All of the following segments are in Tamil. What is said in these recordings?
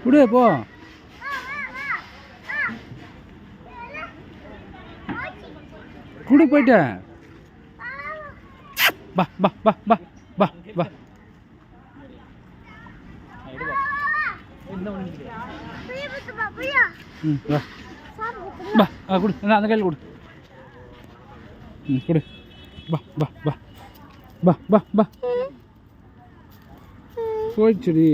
விடு போ. குடு போயிட்ட. பா பா பா பா பா பா. பா குடு அந்த கையில் கொடு. கொடு. பா பா பா பா பா பா. போயிடுச்சுடி.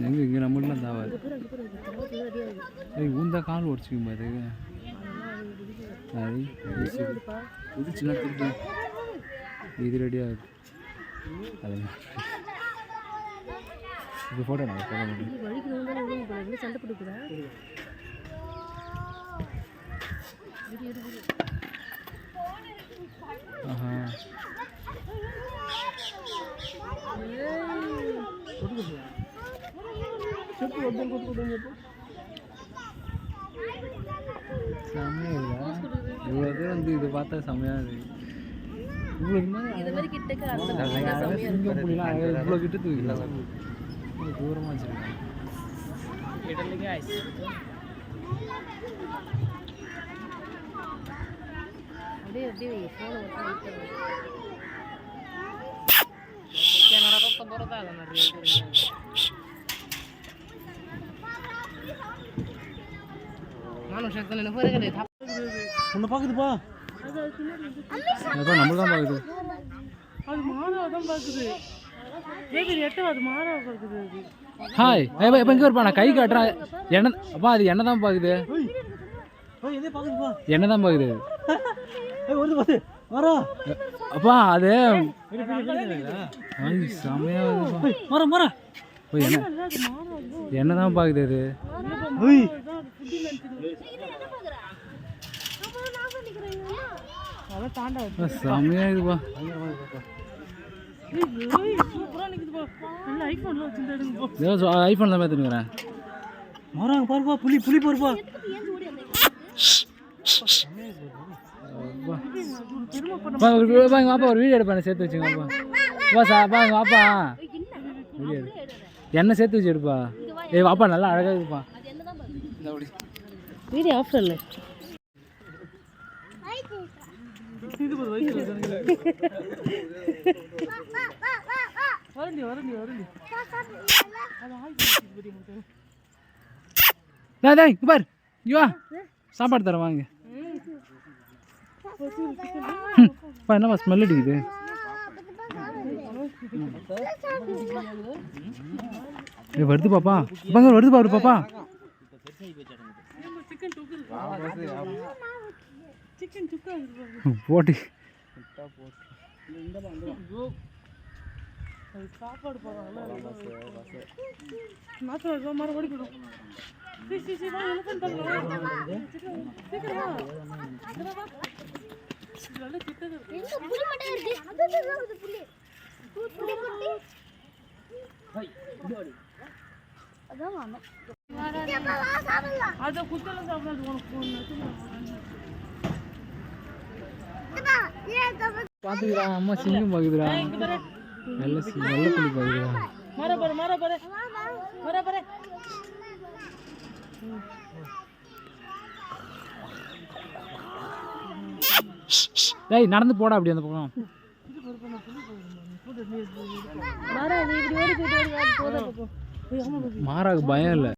எங்க இங்கே நம்மளாம் தாவாது. ஊந்தா கால் உடச்சிக்கும் பாரு. இது சின்ன திருட்டு இது ரெடி ஆகுது. அது இது ஃபோட்டோ நான் சண்டை பிடிக்கிறேன். ஆஹா செம்மையா இருக்கா? இவ்வளோ தூரம் வந்து இதை பார்த்தா செம்மையா இருக்கு. இவ்வளோ கிட்ட தூக்கில தூரமாக வச்சுருக்கேன். உன்னை பாக்குதுப்பா. நம்ம தான் பாக்குது. அது மாதவ தான் பாக்குது. ஹாய் இப்போ இங்கே இருப்பா. நான் கை காட்டுறேன். என்ன அப்பா அது என்ன தான் பாக்குது. என்ன தான் பாக்குது அப்பா. அது செமையா என்ன தான் பாக்குது. அது செமையா இருக்குப்பா. ஐஃபோன் தான் பார்த்துக்கிறேன். மரம் பாருப்பா. புலி புலி பாருப்பா. வாப்பா ஒரு வீடியோ எடுப்பா. சேர்த்து வச்சுங்கப்பா. வா சாப்பாங்க வாப்பா. வீடியோ என்ன சேர்த்து வச்சு எடுப்பா. ஏய் வாப்பா நல்லா அழகாக இருக்குப்பா. வீடியோ ஆஃப் பண்ணு. பாரு இவா சாப்பாடு தர வாங்க. என்னப்பா ஸ்மெல் அடிக்குது. வருது பாப்பா. வருது பாரு பாப்பா. போட்டி சாப்பாடு பாத்துக்கிறா. அம்மா சிங்கம் பாக்குதுடா. நல்ல நல்ல புலி பாக்குதுடா. டேய் நடந்து போடா அப்படி அந்த பக்கம். மாறாக்கு பயம் இல்லை.